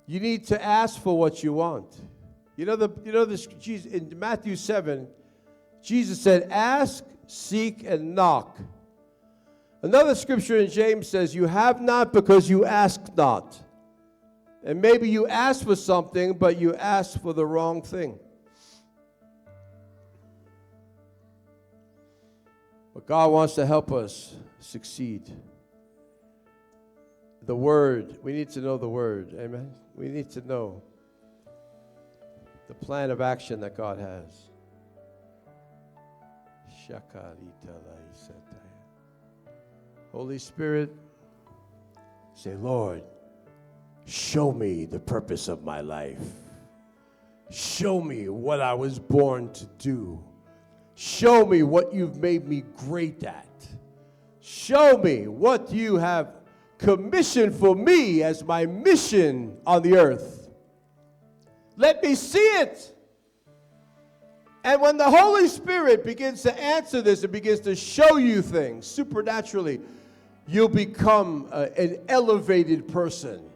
You need to ask for what you want. Jesus, in Matthew 7, Jesus said, ask, seek, and knock. Another scripture in James says, you have not because you ask not. And maybe you ask for something, but you ask for the wrong thing. But God wants to help us succeed. The Word, we need to know the Word, amen? We need to know the plan of action that God has. Holy Spirit, say, Lord, show me the purpose of my life. Show me what I was born to do. Show me what you've made me great at. Show me what you have commissioned for me as my mission on the earth. Let me see it. And when the Holy Spirit begins to answer this and begins to show you things supernaturally, you'll become an elevated person.